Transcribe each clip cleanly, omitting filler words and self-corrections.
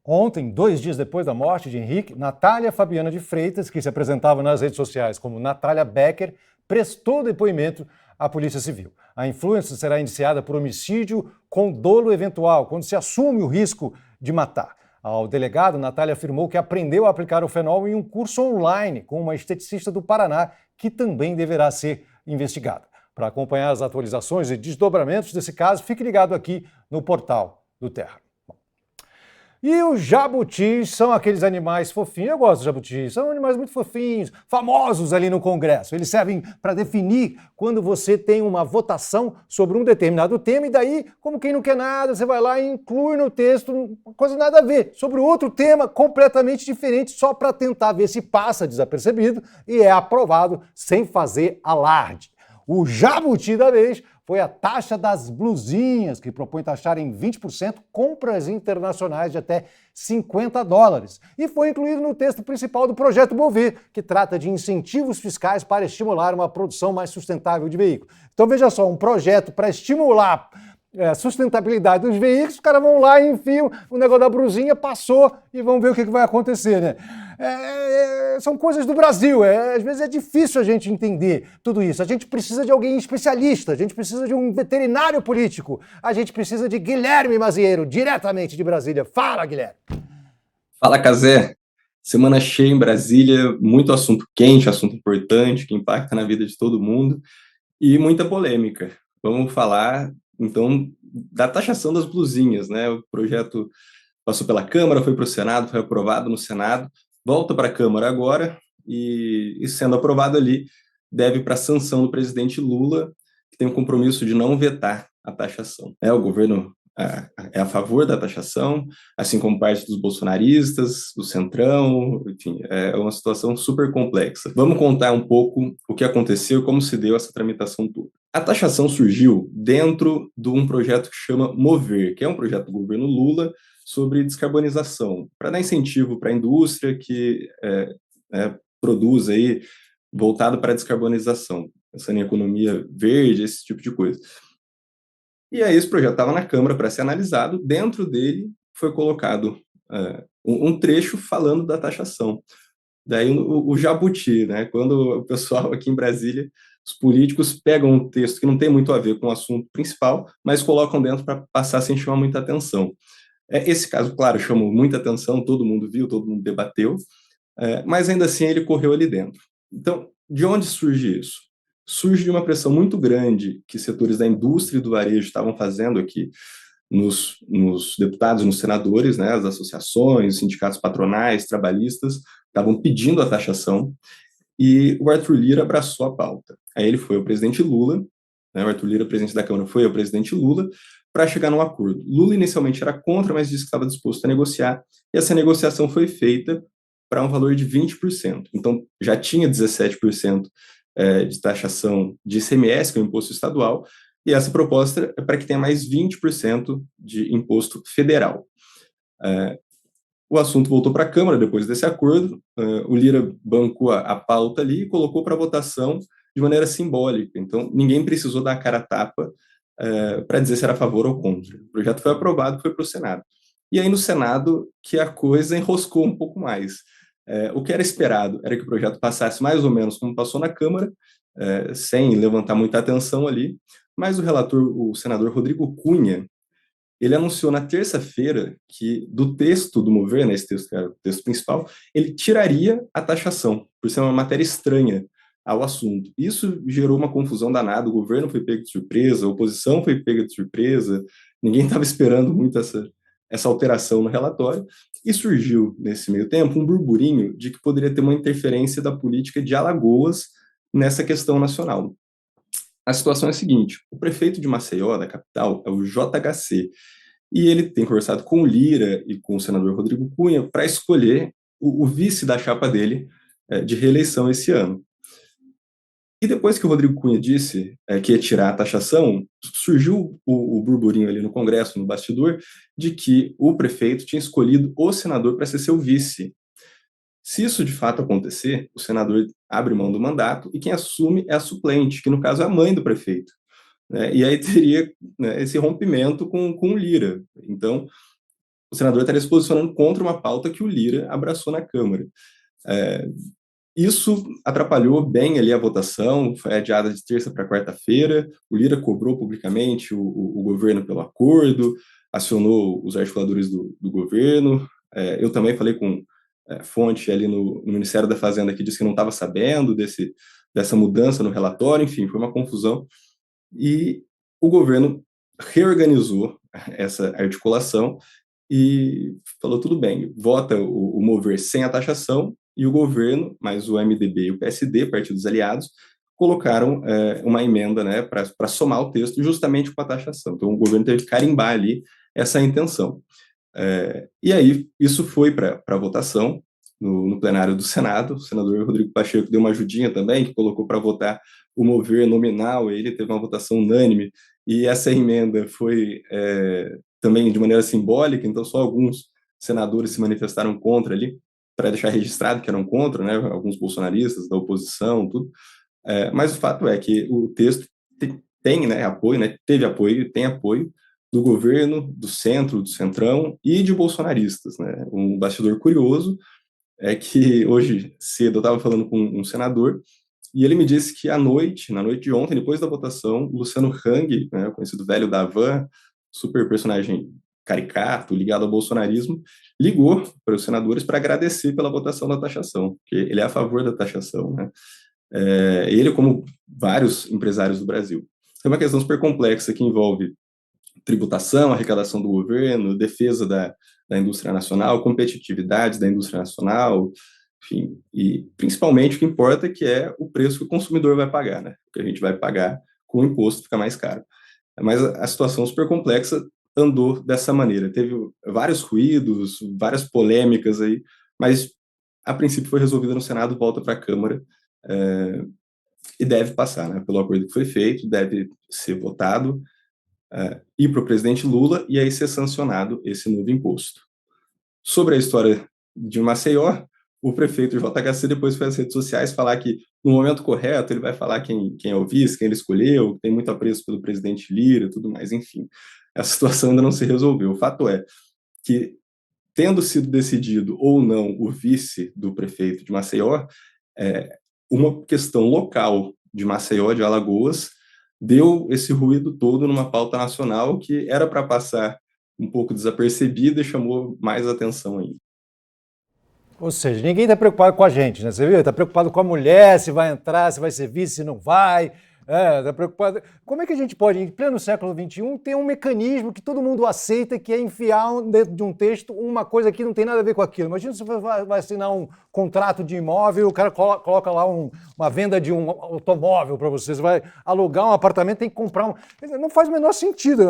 Ontem, 2 dias depois da morte de Henrique, Natália Fabiana de Freitas, que se apresentava nas redes sociais como Natália Becker, prestou depoimento à Polícia Civil. A influencer será indiciada por homicídio com dolo eventual, quando se assume o risco de matar. Ao delegado, Natália afirmou que aprendeu a aplicar o fenol em um curso online com uma esteticista do Paraná, que também deverá ser investigada. Para acompanhar as atualizações e desdobramentos desse caso, fique ligado aqui no portal do Terra. E os jabutis são aqueles animais fofinhos. Eu gosto de jabutis, são animais muito fofinhos, famosos ali no Congresso. Eles servem para definir quando você tem uma votação sobre um determinado tema, e daí, como quem não quer nada, você vai lá e inclui no texto uma coisa nada a ver, sobre outro tema completamente diferente, só para tentar ver se passa desapercebido e é aprovado sem fazer alarde. O jabuti da vez foi a taxa das blusinhas, que propõe taxar em 20% compras internacionais de até $50. E foi incluído no texto principal do projeto Mover, que trata de incentivos fiscais para estimular uma produção mais sustentável de veículos. Então veja só, um projeto para estimular a sustentabilidade dos veículos, os caras vão lá e enfiam o negócio da brusinha, passou e vamos ver o que vai acontecer, né? São coisas do Brasil, às vezes é difícil a gente entender tudo isso. A gente precisa de alguém especialista, a gente precisa de um veterinário político, a gente precisa de Guilherme Mazieiro, diretamente de Brasília. Fala, Guilherme! Fala, Cazé! Semana cheia em Brasília, muito assunto quente, assunto importante, que impacta na vida de todo mundo, e muita polêmica. Vamos falar, então, da taxação das blusinhas, né? O projeto passou pela Câmara, foi para o Senado, foi aprovado no Senado, volta para a Câmara agora, e sendo aprovado ali, deve para a sanção do presidente Lula, que tem o compromisso de não vetar a taxação. O governo é a favor da taxação, assim como parte dos bolsonaristas, do Centrão, enfim, é uma situação super complexa. Vamos contar um pouco o que aconteceu, como se deu essa tramitação toda. A taxação surgiu dentro de um projeto que chama Mover, que é um projeto do governo Lula sobre descarbonização, para dar incentivo para a indústria que produz aí, voltado para a descarbonização, pensando em economia verde, esse tipo de coisa. E aí esse projeto estava na Câmara para ser analisado, dentro dele foi colocado um trecho falando da taxação. Daí o jabuti, né? Quando o pessoal aqui em Brasília, os políticos pegam um texto que não tem muito a ver com o assunto principal, mas colocam dentro para passar sem chamar muita atenção. Esse caso, claro, chamou muita atenção, todo mundo viu, todo mundo debateu, mas ainda assim ele correu ali dentro. Então, de onde surge isso? Surge de uma pressão muito grande que setores da indústria e do varejo estavam fazendo aqui nos deputados, nos senadores, né, as associações, os sindicatos patronais, trabalhistas, estavam pedindo a taxação, e o Arthur Lira abraçou a pauta. Aí ele foi ao presidente Lula, né, o Arthur Lira, presidente da Câmara, foi ao presidente Lula para chegar num acordo. Lula inicialmente era contra, mas disse que estava disposto a negociar, e essa negociação foi feita para um valor de 20%. Então, já tinha 17% de taxação de ICMS, que é o imposto estadual, e essa proposta é para que tenha mais 20% de imposto federal. O assunto voltou para a Câmara depois desse acordo, o Lira bancou a pauta ali e colocou para votação de maneira simbólica. Então, ninguém precisou dar a cara a tapa para dizer se era a favor ou contra. O projeto foi aprovado, foi para o Senado. E aí no Senado que a coisa enroscou um pouco mais. O que era esperado era que o projeto passasse mais ou menos como passou na Câmara, sem levantar muita atenção ali, mas o relator, o senador Rodrigo Cunha, ele anunciou na terça-feira que do texto do Mover, né, esse texto que era o texto principal, ele tiraria a taxação, por ser uma matéria estranha ao assunto. Isso gerou uma confusão danada, o governo foi pego de surpresa, a oposição foi pega de surpresa, ninguém estava esperando muito essa alteração no relatório, e surgiu, nesse meio tempo, um burburinho de que poderia ter uma interferência da política de Alagoas nessa questão nacional. A situação é a seguinte: o prefeito de Maceió, da capital, é o JHC, e ele tem conversado com o Lira e com o senador Rodrigo Cunha para escolher o vice da chapa dele de reeleição esse ano. E depois que o Rodrigo Cunha disse que ia tirar a taxação, surgiu o burburinho ali no Congresso, no bastidor, de que o prefeito tinha escolhido o senador para ser seu vice. Se isso de fato acontecer, o senador abre mão do mandato e quem assume é a suplente, que no caso é a mãe do prefeito, né? E aí teria, né, esse rompimento com o Lira. Então, o senador estaria se posicionando contra uma pauta que o Lira abraçou na Câmara. Isso atrapalhou bem ali a votação, foi adiada de terça para quarta-feira, o Lira cobrou publicamente o governo pelo acordo, acionou os articuladores do governo. Eu também falei com fonte ali no Ministério da Fazenda que disse que não estava sabendo dessa mudança no relatório, enfim, foi uma confusão. E o governo reorganizou essa articulação e falou, tudo bem, vota o mover sem a taxação, e o governo, mais o MDB e o PSD, partidos aliados, colocaram uma emenda, né, para somar o texto justamente com a taxação. Então, o governo teve que carimbar ali essa intenção. E aí, isso foi para votação no plenário do Senado. O senador Rodrigo Pacheco deu uma ajudinha também, que colocou para votar o mover nominal, ele teve uma votação unânime, e essa emenda foi também de maneira simbólica, então só alguns senadores se manifestaram contra ali, para deixar registrado que eram contra, né, alguns bolsonaristas da oposição, tudo. Mas o fato é que o texto tem, né, apoio, né, teve apoio, tem apoio do governo, do centro, do centrão e de bolsonaristas, né. Um bastidor curioso é que hoje cedo eu estava falando com um senador e ele me disse que na noite de ontem, depois da votação, o Luciano Hang, né, conhecido velho da Van, super personagem caricato, ligado ao bolsonarismo, ligou para os senadores para agradecer pela votação da taxação, porque ele é a favor da taxação, né? Ele, como vários empresários do Brasil. É uma questão super complexa que envolve tributação, arrecadação do governo, defesa da indústria nacional, competitividade da indústria nacional, enfim, e principalmente o que importa que é o preço que o consumidor vai pagar, né? O que a gente vai pagar com o imposto fica mais caro. Mas a situação super complexa andou dessa maneira. Teve vários ruídos, várias polêmicas aí, mas a princípio foi resolvida no Senado, volta para a Câmara, e deve passar, né? Pelo acordo que foi feito, deve ser votado, ir para o presidente Lula e aí ser sancionado esse novo imposto. Sobre a história de Maceió, o prefeito JHC depois foi às redes sociais falar que no momento correto ele vai falar quem é o vice, quem ele escolheu, que tem muito apreço pelo presidente Lira e tudo mais, enfim. A situação ainda não se resolveu. O fato é que, tendo sido decidido ou não o vice do prefeito de Maceió, uma questão local de Maceió, de Alagoas, deu esse ruído todo numa pauta nacional que era para passar um pouco desapercebida e chamou mais atenção ainda. Ou seja, ninguém está preocupado com a gente, né? Você viu? Está preocupado com a mulher, se vai entrar, se vai ser vice, se não vai. Está preocupado. Como é que a gente pode, em pleno século XXI, ter um mecanismo que todo mundo aceita, que é enfiar dentro de um texto uma coisa que não tem nada a ver com aquilo? Imagina se você vai assinar um contrato de imóvel, o cara coloca lá uma venda de um automóvel para você, você vai alugar um apartamento, tem que comprar um... Não faz o menor sentido.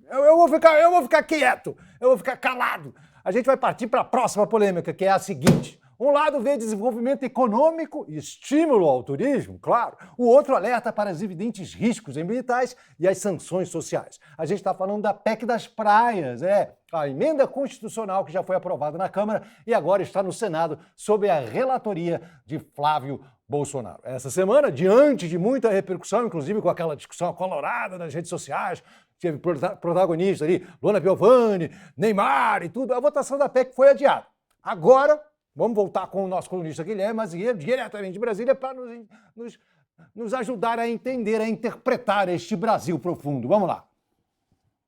Eu vou ficar quieto, eu vou ficar calado. A gente vai partir para a próxima polêmica, que é a seguinte. Um lado vê desenvolvimento econômico e estímulo ao turismo, claro. O outro alerta para os evidentes riscos ambientais e as sanções sociais. A gente está falando da PEC das praias, a emenda constitucional que já foi aprovada na Câmara e agora está no Senado sob a relatoria de Flávio Bolsonaro. Essa semana, diante de muita repercussão, inclusive com aquela discussão acalorada nas redes sociais, teve protagonista ali, Luana Piovani, Neymar e tudo, a votação da PEC foi adiada. Agora, vamos voltar com o nosso colunista Guilherme Mazieiro, diretamente de Brasília, para nos ajudar a entender, a interpretar este Brasil profundo. Vamos lá.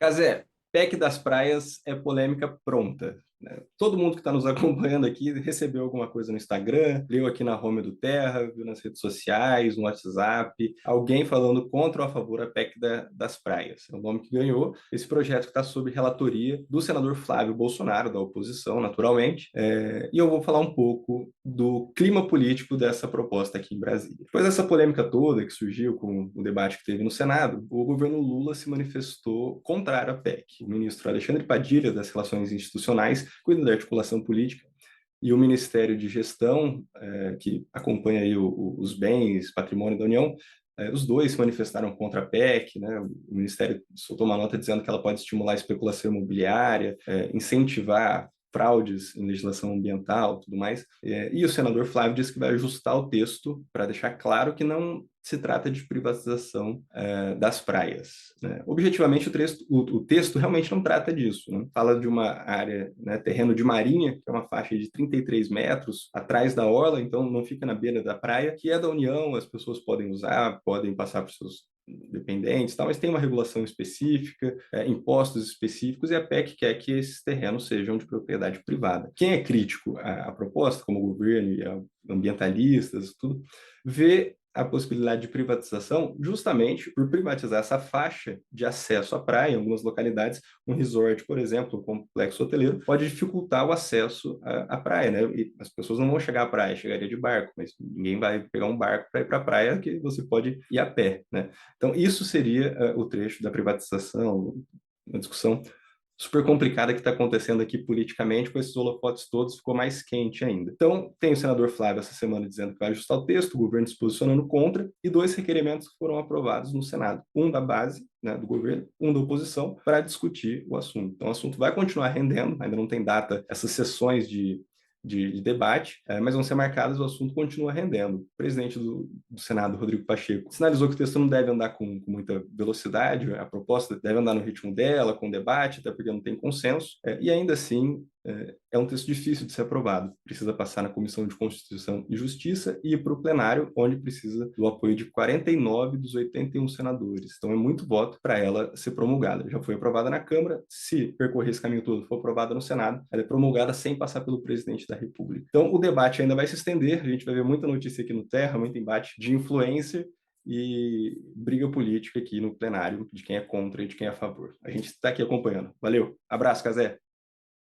Cazé, PEC das praias é polêmica pronta. Todo mundo que está nos acompanhando aqui recebeu alguma coisa no Instagram, leu aqui na home do Terra, viu nas redes sociais, no WhatsApp, alguém falando contra ou a favor da PEC das praias. É o nome que ganhou esse projeto que está sob relatoria do senador Flávio Bolsonaro, da oposição, naturalmente, e eu vou falar um pouco do clima político dessa proposta aqui em Brasília. Depois dessa polêmica toda que surgiu com o debate que teve no Senado, o governo Lula se manifestou contrário à PEC. O ministro Alexandre Padilha, das Relações Institucionais, cuida da articulação política, e o Ministério de Gestão, que acompanha aí os bens, patrimônio da União, os dois se manifestaram contra a PEC, né? O Ministério soltou uma nota dizendo que ela pode estimular a especulação imobiliária, incentivar fraudes em legislação ambiental, tudo mais. E o senador Flávio disse que vai ajustar o texto para deixar claro que não se trata de privatização das praias, né? Objetivamente, o texto realmente não trata disso, né? Fala de uma área, né, terreno de marinha, que é uma faixa de 33 metros atrás da orla, então não fica na beira da praia, que é da União, as pessoas podem usar, podem passar por seus dependentes, tal, mas tem uma regulação específica, impostos específicos, e a PEC quer que esses terrenos sejam de propriedade privada. Quem é crítico à proposta, como o governo e ambientalistas, tudo, vê a possibilidade de privatização justamente por privatizar essa faixa de acesso à praia. Em algumas localidades, um resort, por exemplo, um complexo hoteleiro, pode dificultar o acesso à praia, né? E as pessoas não vão chegar à praia, chegaria de barco, mas ninguém vai pegar um barco para ir para a praia, que você pode ir a pé, né? Então, isso seria o trecho da privatização, uma discussão super complicada que está acontecendo aqui politicamente, com esses holofotes todos, ficou mais quente ainda. Então, tem o senador Flávio essa semana dizendo que vai ajustar o texto, o governo se posicionando contra, e 2 requerimentos que foram aprovados no Senado. Um da base, né, do governo, um da oposição, para discutir o assunto. Então, o assunto vai continuar rendendo, ainda não tem data essas sessões de debate, mas vão ser marcadas, o assunto continua rendendo. O presidente do Senado, Rodrigo Pacheco, sinalizou que o texto não deve andar com muita velocidade, a proposta deve andar no ritmo dela, com debate, até porque não tem consenso, e ainda assim é um texto difícil de ser aprovado. Precisa passar na Comissão de Constituição e Justiça e ir para o plenário, onde precisa do apoio de 49 dos 81 senadores. Então é muito voto para ela ser promulgada. Já foi aprovada na Câmara, se percorrer esse caminho todo, for aprovada no Senado, ela é promulgada sem passar pelo presidente da República. Então o debate ainda vai se estender, a gente vai ver muita notícia aqui no Terra, muito embate de influência e briga política aqui no plenário de quem é contra e de quem é a favor. A gente está aqui acompanhando. Valeu, abraço, Cazé!